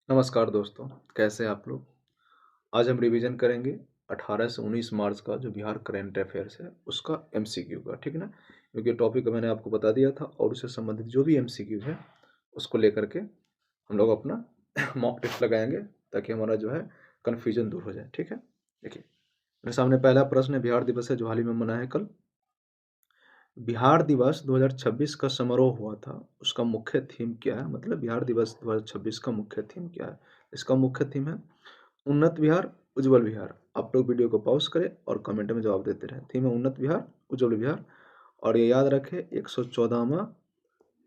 नमस्कार दोस्तों, कैसे हैं आप लोग। आज हम रिवीजन करेंगे 18 से 19 मार्च का जो बिहार करंट अफेयर्स है उसका एमसीक्यू का, ठीक है ना। क्योंकि टॉपिक मैंने आपको बता दिया था और उससे संबंधित जो भी एमसीक्यू है उसको लेकर के हम लोग अपना मॉक टेस्ट लगाएंगे ताकि हमारा जो है कन्फ्यूजन दूर हो जाए। ठीक है, देखिए मेरे सामने पहला प्रश्न है। बिहार दिवस है जो हाल ही में मना है कल। बिहार दिवस 2026 का समारोह हुआ था, उसका मुख्य थीम क्या है। मतलब बिहार दिवस 2026 का मुख्य थीम क्या है। इसका मुख्य थीम है उन्नत बिहार, उज्जवल बिहार। आप लोग वीडियो को पॉज करें और कमेंट में जवाब देते रहें। थीम है उन्नत बिहार, उज्जवल बिहार। और ये याद रखें 114वां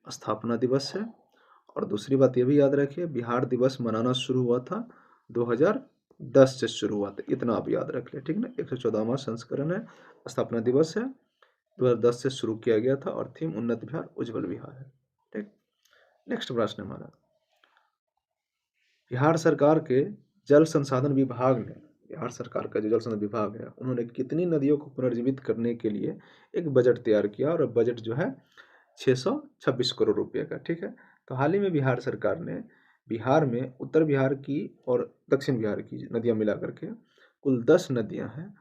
स्थापना दिवस है। और दूसरी बात ये भी याद रखिए बिहार दिवस मनाना शुरू हुआ था 2010 से शुरू हुआ था, इतना आप याद रख लें, ठीक ना। 114वां संस्करण है, स्थापना दिवस है, 2010 से शुरू किया गया था और थीम उन्नत बिहार, उज्जवल बिहार है। ठीक, नेक्स्ट प्रश्न हमारा, बिहार सरकार के जल संसाधन विभाग ने, बिहार सरकार का जो जल संसाधन विभाग है उन्होंने कितनी नदियों को पुनर्जीवित करने के लिए एक बजट तैयार किया और बजट जो है 626 करोड़ रुपए का। ठीक है, तो हाल ही में बिहार सरकार ने बिहार में उत्तर बिहार की और दक्षिण बिहार की नदियां मिला करके कुल 10 नदियां हैं,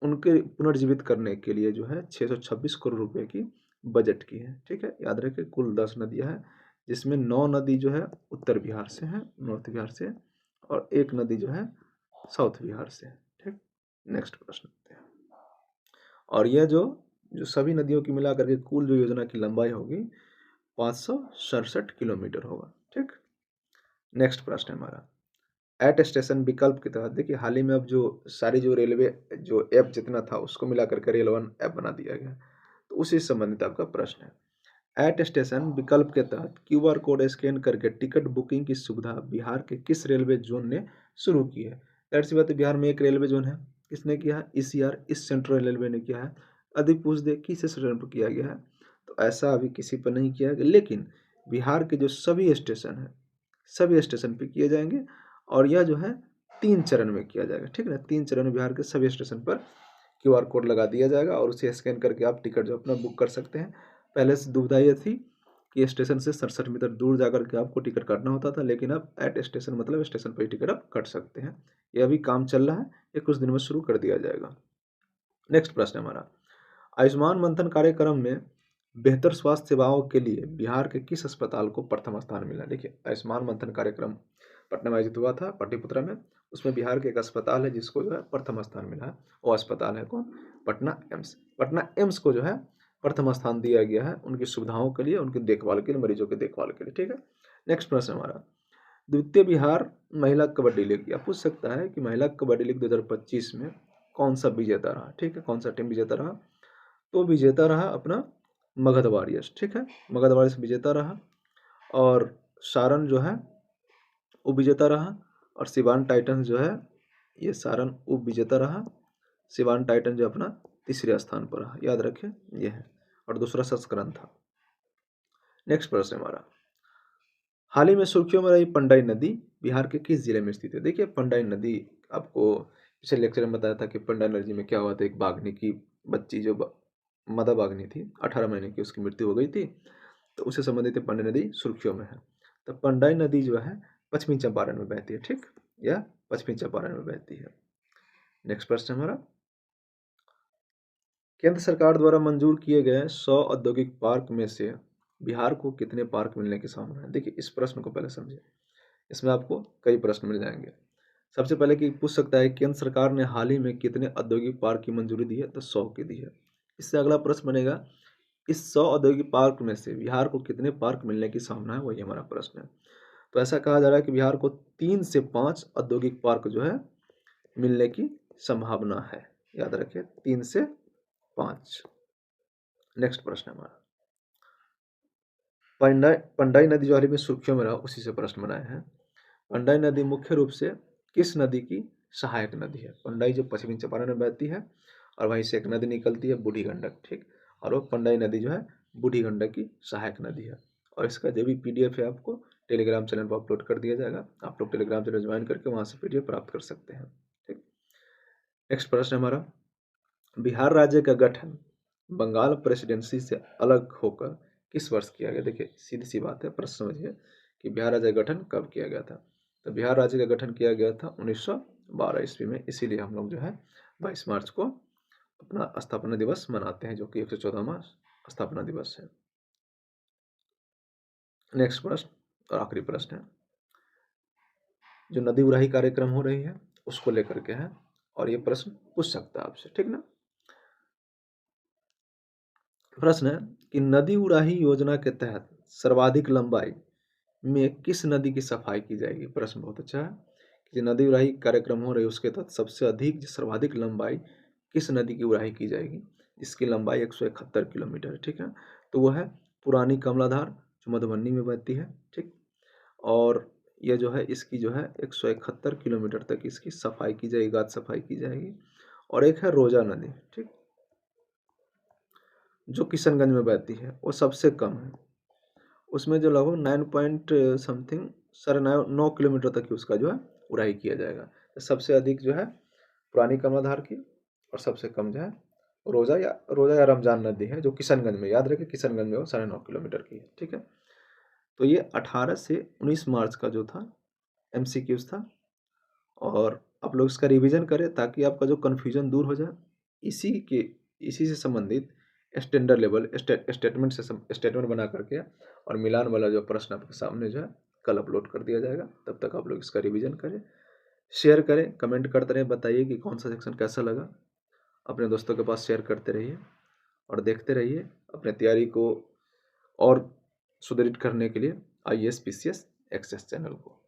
उनके पुनर्जीवित करने के लिए जो है 626 करोड़ रुपए की बजट की है। ठीक है, याद रखें कुल 10 नदियां हैं जिसमें 9 नदी जो है उत्तर बिहार से है, नॉर्थ बिहार से, और एक नदी जो है साउथ बिहार से है। ठीक, नेक्स्ट प्रश्न देखते हैं। और यह जो जो सभी नदियों की मिला करके कुल जो योजना की लंबाई होगी 567 किलोमीटर होगा। ठीक, नेक्स्ट प्रश्न है हमारा, एट स्टेशन विकल्प के तहत देखिए हाल ही में अब जो सारी जो रेलवे जो ऐप जितना था उसको मिला करके रेल वन ऐप बना दिया गया, तो उसी से संबंधित आपका प्रश्न है। एट स्टेशन विकल्प के तहत क्यूआर कोड स्कैन करके टिकट बुकिंग की सुविधा बिहार के किस रेलवे जोन ने शुरू की है। जाहिर सी बात है बिहार में एक रेलवे जोन है, किसने किया है, ईसीआर, इस सेंट्रल रेलवे ने किया है। अधिक पूछ दे किस स्टेशन पर किया गया है, तो ऐसा अभी किसी पर नहीं किया गया, लेकिन बिहार के जो सभी स्टेशन हैं सभी स्टेशन पे किए जाएंगे और यह जो है 3 चरण में किया जाएगा। ठीक है ना, 3 चरण में बिहार के सभी स्टेशन पर क्यूआर कोड लगा दिया जाएगा और उसे स्कैन करके आप टिकट जो अपना बुक कर सकते हैं। पहले से दुविधा ये थी कि स्टेशन से 67 मीटर दूर जाकर के आपको टिकट काटना होता था, लेकिन अब एट स्टेशन मतलब स्टेशन पर ही टिकट आप काट सकते हैं। ये अभी काम चल रहा है, ये कुछ दिन में शुरू कर दिया जाएगा। नेक्स्ट प्रश्न है हमारा, आयुष्मान मंथन कार्यक्रम में बेहतर स्वास्थ्य सेवाओं के लिए बिहार के किस अस्पताल को प्रथम स्थान मिला। देखिए आयुष्मान मंथन कार्यक्रम पटना में आयोजित हुआ था, पाटलिपुत्रा में। उसमें बिहार के एक अस्पताल है जिसको जो है प्रथम स्थान मिला है। वो अस्पताल है कौन, पटना एम्स। पटना एम्स को जो है प्रथम स्थान दिया गया है उनकी सुविधाओं के लिए, उनकी देखभाल के लिए, मरीजों की देखभाल के लिए। ठीक है, नेक्स्ट प्रश्न हमारा, द्वितीय बिहार महिला कबड्डी लीग, या पूछ सकता है कि महिला कबड्डी लीग 2025 में कौन सा विजेता रहा। ठीक है, कौन सा टीम विजेता रहा, तो विजेता रहा अपना मगध वॉरियर्स। ठीक है, मगध वॉरियर्स विजेता रहा और सारण जो है उप विजेता रहा और सिवान टाइटंस जो है ये सारण उप विजेता रहा। सिवान टाइटन जो अपना तीसरे स्थान पर रहा, याद रखें ये है, और दूसरा संस्करण था। नेक्स्ट प्रश्न हमारा, हाल ही में सुर्खियों में रही पंडाई नदी बिहार के किस जिले में स्थित है। देखिए पंडाई नदी, आपको पिछले लेक्चर में बताया था कि पंडाई नदी में क्या हुआ था, एक बाघनी की बच्ची जो मादा बाघनी थी 18 महीने की, उसकी मृत्यु हो गई थी, तो उससे संबंधित पंडाई नदी सुर्खियों में है। तो पंडाई नदी जो है पश्चिमी चंपारण में बहती है। ठीक, या पश्चिमी चंपारण में बहती है। नेक्स्ट प्रश्न हमारा, केंद्र सरकार द्वारा मंजूर किए गए 100 औद्योगिक पार्क में से बिहार को कितने पार्क मिलने की संभावना है। देखिए इस प्रश्न को पहले समझिए, इसमें आपको कई प्रश्न मिल जाएंगे। सबसे पहले कि पूछ सकता है केंद्र सरकार ने हाल ही में कितने औद्योगिक पार्क की मंजूरी दी है, तो 100 की दी है। इससे अगला प्रश्न बनेगा इस 100 औद्योगिक पार्क में से बिहार को कितने पार्क मिलने की संभावना है, वही हमारा प्रश्न है। तो ऐसा कहा जा रहा है कि बिहार को 3 से 5 औद्योगिक पार्क जो है मिलने की संभावना है, याद रखिए 3 से 5। नेक्स्ट प्रश्न हमारा, पंडाई पंडाई नदी जो हाल ही में सुर्खियों में रहा उसी से प्रश्न बनाए हैं। पंडाई नदी मुख्य रूप से किस नदी की सहायक नदी है। पंडाई जो पश्चिमी चंपारण में बहती है और वहीं से एक नदी निकलती है बूढ़ी गंडक। ठीक, और वो पंडाई नदी जो है बूढ़ी गंडक की सहायक नदी है। और इसका जो भी पीडीएफ है आपको टेलीग्राम चैनल पर अपलोड कर दिया जाएगा, आप लोग टेलीग्राम चैनल ज्वाइन करके वहाँ से पीडीएफ प्राप्त कर सकते हैं। ठीक, नेक्स्ट प्रश्न हमारा, बिहार राज्य का गठन बंगाल प्रेसिडेंसी से अलग होकर किस वर्ष किया गया। देखिए सीधी सी बात है, प्रश्न समझिए कि बिहार राज्य का गठन कब किया गया था। तो बिहार राज्य का गठन किया गया था 1912 ईस्वी में, इसीलिए हम लोग जो है 22 मार्च को अपना स्थापना दिवस मनाते हैं, जो कि 114वां स्थापना दिवस है। नेक्स्ट प्रश्न और आखिरी प्रश्न है, जो नदी उराही कार्यक्रम हो रही है उसको लेकर के है, और ये प्रश्न पूछ सकता है आपसे, ठीक ना। प्रश्न है कि नदी उराही योजना के तहत सर्वाधिक लंबाई में किस नदी की सफाई की जाएगी। प्रश्न बहुत अच्छा है कि नदी उराही कार्यक्रम हो रही है उसके तहत सबसे अधिक सर्वाधिक लंबाई किस नदी की उराही की जाएगी। इसकी लंबाई 171 किलोमीटर है, ठीक है। तो वह है पुरानी कमलाधार, जो मधुबनी में बहती है, ठीक। और यह जो है इसकी जो है 171 किलोमीटर तक इसकी सफाई की जाएगी, गाद सफाई की जाएगी। और एक है रोजा नदी, ठीक, जो किशनगंज में बहती है, वो सबसे कम है। उसमें जो लगभग 9 पॉइंट समथिंग 9.5 किलोमीटर तक ही उसका जो है उड़ाई किया जाएगा। तो सबसे अधिक जो है पुरानी कमलाधार की, और सबसे कम जो है रोजा या रमजान नदी है, जो किशनगंज में, याद रखें किशनगंज में वो 9.5 किलोमीटर की है, ठीक है। तो ये 18 से 19 मार्च का जो था MCQs था, और आप लोग इसका रिवीजन करें ताकि आपका जो कन्फ्यूजन दूर हो जाए। इसी से संबंधित स्टैंडर्ड लेवल स्टेटमेंट बना करके और मिलान वाला जो प्रश्न आपके सामने जो है कल अपलोड कर दिया जाएगा। तब तक आप लोग इसका रिवीजन करें, शेयर करें, कमेंट करते रहें, बताइए कि कौन सा सेक्शन कैसा लगा। अपने दोस्तों के पास शेयर करते रहिए और देखते रहिए अपने तैयारी को और सुदृढ़ करने के लिए IAS PCS एक्सेस चैनल को।